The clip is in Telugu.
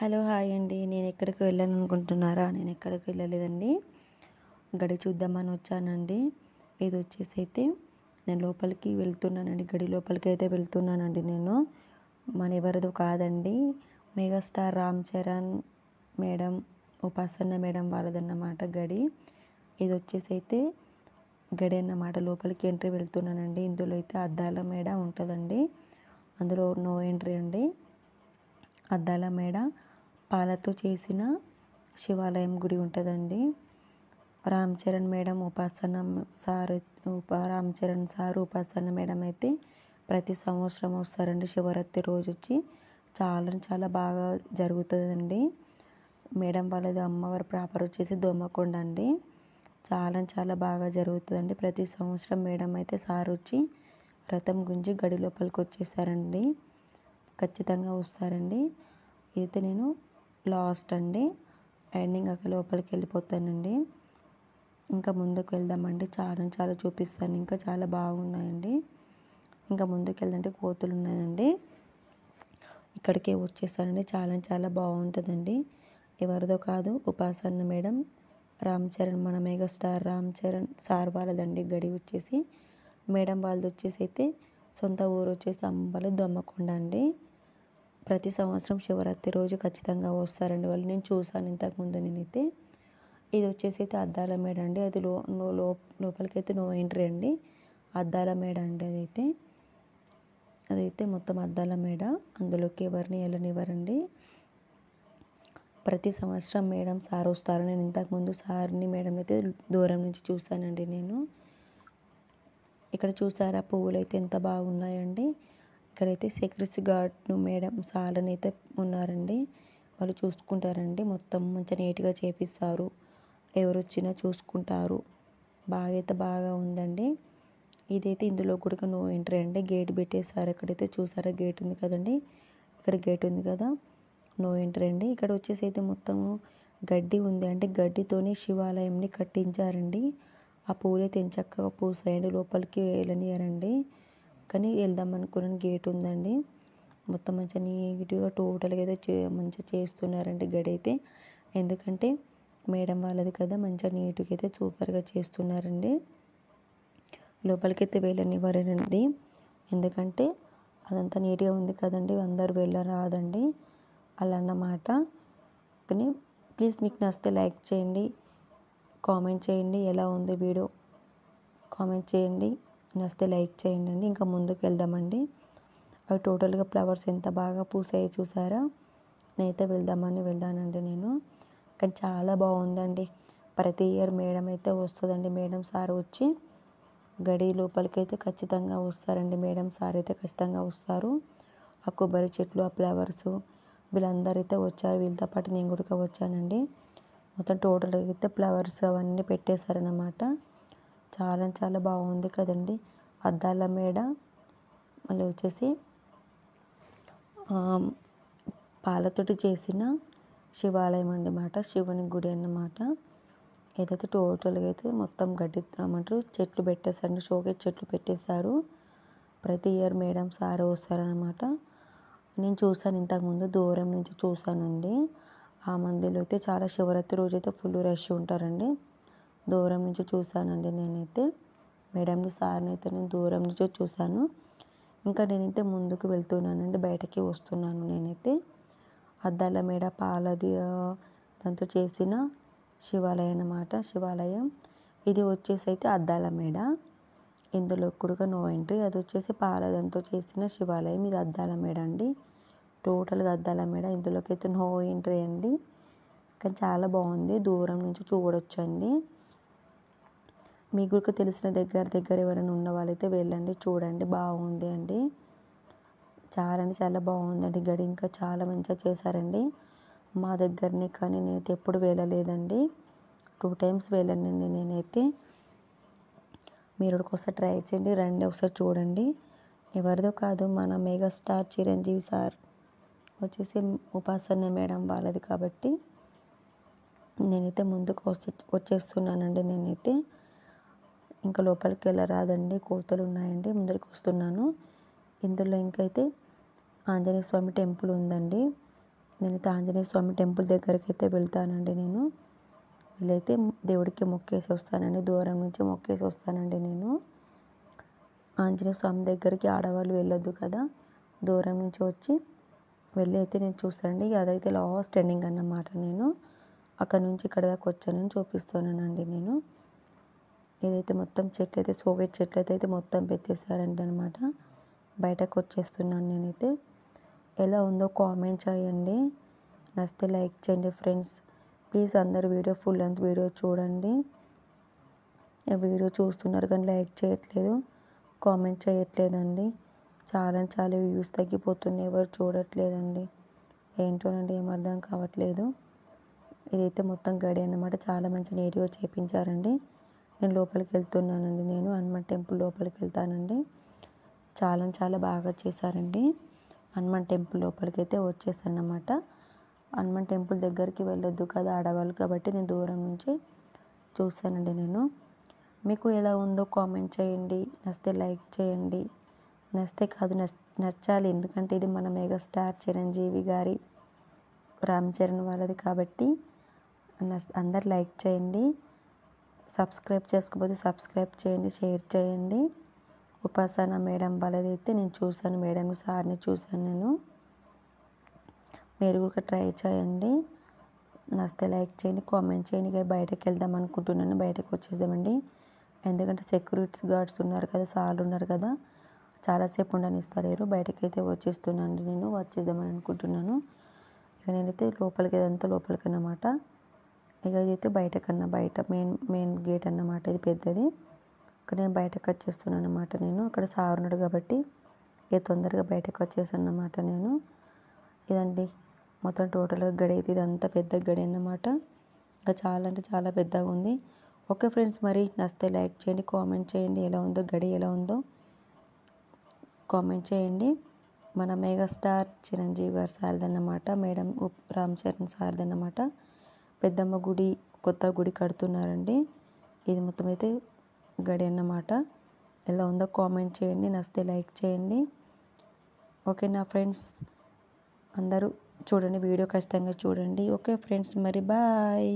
హలో హాయ్ అండి. నేను ఎక్కడికి వెళ్ళాను అనుకుంటున్నారా? నేను ఎక్కడికి వెళ్ళలేదండి. గడి చూద్దామని వచ్చానండి. ఇది వచ్చేసి అయితే నేను లోపలికి వెళ్తున్నానండి. గడి లోపలికి అయితే వెళ్తున్నానండి నేను. మన ఎవరిదో కాదండి, మెగాస్టార్ రామ్ చరణ్ మేడం, ఉపాసన మేడం వాళ్ళదన్నమాట గడి. ఇది వచ్చేసి అయితే గడి అన్నమాట. లోపలికి ఎంట్రీ వెళ్తున్నానండి. ఇందులో అయితే అద్దాల మేడ ఉంటుందండి. అందులో నో ఎంట్రీ అండి. అద్దాల మేడ, పాలతో చేసిన శివాలయం గుడి ఉంటుందండి. రామ్ చరణ్ మేడం, ఉపాసన సార్, రామ్ చరణ్ సార్, ఉపాసన మేడం అయితే ప్రతి సంవత్సరం వస్తారండి. శివరాత్రి రోజు వచ్చి చాలా బాగా జరుగుతుందండి. మేడం వాళ్ళది అమ్మవారి ప్రాపర్ వచ్చేసి దోమకొండ అండి. చాలా బాగా జరుగుతుందండి. ప్రతి సంవత్సరం మేడం అయితే సార్ వచ్చి రథం గుంజి గడి లోపలికి వచ్చేసారండి. ఖచ్చితంగా వస్తారండి. అయితే నేను లాస్ట్ అండి, ఎండింగ్ అక్కడ లోపలికి వెళ్ళిపోతానండి. ఇంకా ముందుకు వెళ్దామండి. చాలా చూపిస్తాను. ఇంకా చాలా బాగున్నాయండి. ఇంకా ముందుకు వెళ్దంటే కోతులు ఉన్నాయండి. ఇక్కడికే వచ్చేసానండి. చాలా బాగుంటుందండి. ఎవరిదో కాదు, ఉపాసన మేడం, రామ్ చరణ్, మన మెగాస్టార్ రామ్ చరణ్ సార్ వాళ్ళదండి గడి వచ్చేసి. మేడం వాళ్ళది వచ్చేసి అయితే సొంత ఊరు వచ్చేసి అమ్మవారి దొమ్మకొండ అండి. ప్రతి సంవత్సరం శివరాత్రి రోజు ఖచ్చితంగా వస్తారండి వాళ్ళు. నేను చూసాను ఇంతకుముందు నేనైతే. ఇది వచ్చేసి అయితే అద్దాల మేడ అండి. అది లోపలికైతే నో ఎంట్రీ అండి. అద్దాల మేడ అండి అదైతే మొత్తం అద్దాల మేడ. అందులోకి ఎవరిని వెళ్ళనివ్వరండి. ప్రతి సంవత్సరం మేడం సార్ వస్తారు. నేను ఇంతకుముందు సార్ని మేడం అయితే దూరం నుంచి చూశానండి నేను. ఇక్కడ చూసారా పువ్వులు అయితే ఎంత బాగున్నాయండి. ఇక్కడైతే సెక్యూరిటీ గార్డ్ను మేడం సార్ని అయితే ఉన్నారండి. వాళ్ళు చూసుకుంటారండి. మొత్తం మంచిగా నీట్గా చేపిస్తారు. ఎవరు వచ్చినా చూసుకుంటారు. బాగా ఉందండి. ఇదైతే ఇందులో కూడా నో ఎంట్రీ అండి. గేట్ పెట్టేశారు. ఎక్కడైతే చూసారా గేట్ ఉంది కదండి, ఇక్కడ గేట్ ఉంది కదా, నో ఎంట్రీ అండి. ఇక్కడ వచ్చేసి అయితే మొత్తము గడ్డి ఉంది అంటే గడ్డితోనే శివాలయంని కట్టించారండి. ఆ పూలైతే ఎంచక్కగా పూసాయండి. లోపలికి వెళ్ళనియరండి. కానీ వెళ్దాం అనుకున్నాను. గేట్ ఉందండి. మొత్తం మంచిగా నీట్గా టోటల్గా అయితే మంచిగా చేస్తున్నారండి గడి అయితే. ఎందుకంటే మేడం వాళ్ళది కదా, మంచిగా నీట్గా అయితే సూపర్గా చేస్తున్నారండి. లోపలికైతే వెళ్ళనివ్వరండి. ఎందుకంటే అదంతా నీట్గా ఉంది కదండి, అందరు వెళ్ళరాదండి అలా అన్నమాట. కానీ ప్లీజ్ మీకు నచ్చితే లైక్ చేయండి, కామెంట్ చేయండి. ఎలా ఉంది వీడియో కామెంట్ చేయండి. నచ్చితే లైక్ చేయండి. ఇంకా ముందుకు వెళ్దామండి. అవి టోటల్గా ఫ్లవర్స్ ఎంత బాగా పూసాయో చూసారా. నేనైతే వెళ్ళానండి నేను. కానీ చాలా బాగుందండి. ప్రతి ఇయర్ మేడం అయితే వస్తుందండి. మేడం సార్ వచ్చి గడి లోపలికైతే ఖచ్చితంగా వస్తారండి. మేడం సార్ అయితే ఖచ్చితంగా వస్తారు. ఆ కొబ్బరి చెట్లు, ఆ ఫ్లవర్స్, వీళ్ళందరూ అయితే వచ్చారు. వీళ్ళతో పాటు నేను కూడా వచ్చానండి. మొత్తం టోటల్గా అయితే ఫ్లవర్స్ అవన్నీ పెట్టేశారన్నమాట. చాలా బాగుంది కదండి. అద్దాల మేడ, మళ్ళీ వచ్చేసి పాలతోటి చేసిన శివాలయం అన్నమాట. శివుని గుడి అన్నమాట. ఏదైతే టోటల్గా అయితే మొత్తం గడ్డి ఏమంటారు చెట్లు పెట్టేశారు. షోకేజ్ చెట్లు పెట్టేశారు. ప్రతి ఇయర్ మేడం సార్ వస్తారనమాట. నేను చూసాను ఇంతకుముందు, దూరం నుంచి చూసానండి. ఆ మందిలో అయితే చాలా శివరాత్రి రోజు అయితే ఫుల్ రష్ ఉంటారండి. దూరం నుంచి చూసానండి నేనైతే. మేడంని సార్ని అయితే నేను దూరం నుంచి చూశాను. ఇంకా నేనైతే ముందుకు వెళ్తున్నానండి. బయటకి వస్తున్నాను నేనైతే. అద్దాల మేడ, పాలది దాంతో చేసిన శివాలయం అన్నమాట. శివాలయం ఇది వచ్చేసి అయితే అద్దాల మేడ. ఇందులో కూడా నో ఎంట్రీ. అది వచ్చేసి పాలదంతో చేసిన శివాలయం. ఇది అద్దాల మేడ అండి. టోటల్గా అద్దాల మేడ. ఇందులోకి అయితే నో ఎంట్రీ అండి. కానీ చాలా బాగుంది. దూరం నుంచి చూడొచ్చండి. మీకు తెలిసిన దగ్గర ఎవరైనా ఉన్న వాళ్ళైతే వెళ్ళండి, చూడండి. బాగుంది అండి. చాలా బాగుందండి గడి. ఇంకా చాలా మంచిగా చేశారండి. మా దగ్గరనే, కానీ నేనైతే ఎప్పుడు వెళ్ళలేదండి. 2 times వెళ్ళానండి నేనైతే. మీరు ఒకసారి ట్రై చేయండి, రండి ఒకసారి చూడండి. ఎవరిదో కాదు, మన మెగాస్టార్ చిరంజీవి సార్ వచ్చేసి ఉపాసన మేడం వాళ్ళది కాబట్టి నేనైతే ముందుకు వచ్చేస్తున్నానండి నేనైతే. ఇంకా లోపలికి వెళ్ళరాదండి, కోతులు ఉన్నాయండి. ముందరికి వస్తున్నాను. ఇందులో ఇంకైతే ఆంజనేయ స్వామి టెంపుల్ ఉందండి. నేనైతే ఆంజనేయ స్వామి టెంపుల్ దగ్గరికి అయితే వెళ్తానండి. నేను వీళ్ళైతే దేవుడికి మొక్కేసి వస్తానండి, దూరం నుంచి మొక్కేసి వస్తానండి. నేను ఆంజనేయ స్వామి దగ్గరికి ఆడవాళ్ళు వెళ్ళొద్దు కదా, దూరం నుంచి వచ్చి వెళ్ళి అయితే నేను చూస్తానండి. అదైతే లాస్ట్ ఎండింగ్ అన్నమాట. నేను అక్కడ నుంచి ఇక్కడ దాకా వచ్చానని చూపిస్తున్నానండి. నేను ఇదైతే మొత్తం చెట్లు అయితే సోగేట్ చెట్లు అయితే మొత్తం పెట్టేశారండి అనమాట. బయటకు వచ్చేస్తున్నాను నేనైతే. ఎలా ఉందో కామెంట్ చేయండి, నచ్చితే లైక్ చేయండి ఫ్రెండ్స్. ప్లీజ్ అందరు వీడియో ఫుల్ లెంత్ వీడియో చూడండి. వీడియో చూస్తున్నారు కానీ లైక్ చేయట్లేదు, కామెంట్ చేయట్లేదండి. చాలా వ్యూస్ తగ్గిపోతున్నాయి, ఎవరు చూడట్లేదండి. ఏంటోనండి, ఏం అర్థం కావట్లేదు. ఇదైతే మొత్తం గడి అన్నమాట. చాలా మంచి నీట్గా చేపించారండి. నేను లోపలికి వెళ్తున్నానండి. నేను హనుమాన్ టెంపుల్ లోపలికి వెళ్తానండి. చాలా బాగా చేశారండి. హనుమాన్ టెంపుల్ లోపలికి అయితే వచ్చేస్తానన్నమాట. హనుమాన్ టెంపుల్ దగ్గరికి వెళ్ళొద్దు కదా ఆడవాళ్ళు, కాబట్టి నేను దూరం నుంచి చూస్తానండి. నేను మీకు ఎలా ఉందో కామెంట్ చేయండి, నచ్చితే లైక్ చేయండి. నచ్చితే కాదు, నచ్చాలి, ఎందుకంటే ఇది మన మెగాస్టార్ చిరంజీవి గారి రామ్ చరణ్ వాళ్ళది కాబట్టి అందరు లైక్ చేయండి. సబ్స్క్రైబ్ చేసుకోకపోతే సబ్స్క్రైబ్ చేయండి, షేర్ చేయండి. ఉపాసన మేడం వాళ్ళదైతే నేను చూశాను, మేడం సార్ని చూశాను నేను. మీరు కూడా ట్రై చేయండి. నచ్చితే లైక్ చేయండి, కామెంట్ చేయండి. ఇక బయటకు వెళ్దాం అనుకుంటున్నాను, బయటకు వచ్చేద్దామండి. ఎందుకంటే సెక్యూరిటీ గార్డ్స్ ఉన్నారు కదా, సార్లు ఉన్నారు కదా, చాలాసేపు ఉండనిస్తలేరు. బయటకైతే వచ్చేస్తున్నాను, నేను వచ్చేద్దామని అనుకుంటున్నాను. ఇక నేనైతే లోపలికి, ఇదంతా లోపలికి అన్నమాట. ఇక ఇదైతే బయట మెయిన్ గేట్ అన్నమాట, ఇది పెద్దది. ఇక్కడ నేను బయటకు వచ్చేస్తున్నాను అన్నమాట. నేను అక్కడ సార్ ఉన్నాడు కాబట్టి ఇక తొందరగా బయటకు వచ్చేసాను అన్నమాట. నేను ఇదండి మొత్తం టోటల్గా గడి అయితే ఇదంతా పెద్ద గడి అన్నమాట. ఇంకా చాలా పెద్దగా ఉంది. ఓకే ఫ్రెండ్స్, మరి నచ్చితే లైక్ చేయండి, కామెంట్ చేయండి. ఎలా ఉందో గడి, ఎలా ఉందో కామెంట్ చేయండి. మన మెగాస్టార్ చిరంజీవి గారు సార్ది అన్నమాట, మేడం రామ్ చరణ్ సార్ది అన్నమాట. పెద్దమ్మ గుడి, కొత్త గుడి కడుతున్నారండి. ఇది మొత్తం అయితే గడి అన్నమాట. ఎలా ఉందో కామెంట్ చేయండి, నచ్చితే లైక్ చేయండి. ఓకేనా ఫ్రెండ్స్, అందరూ చూడండి, వీడియో ఖచ్చితంగా చూడండి. ఓకే ఫ్రెండ్స్, మరి బాయ్.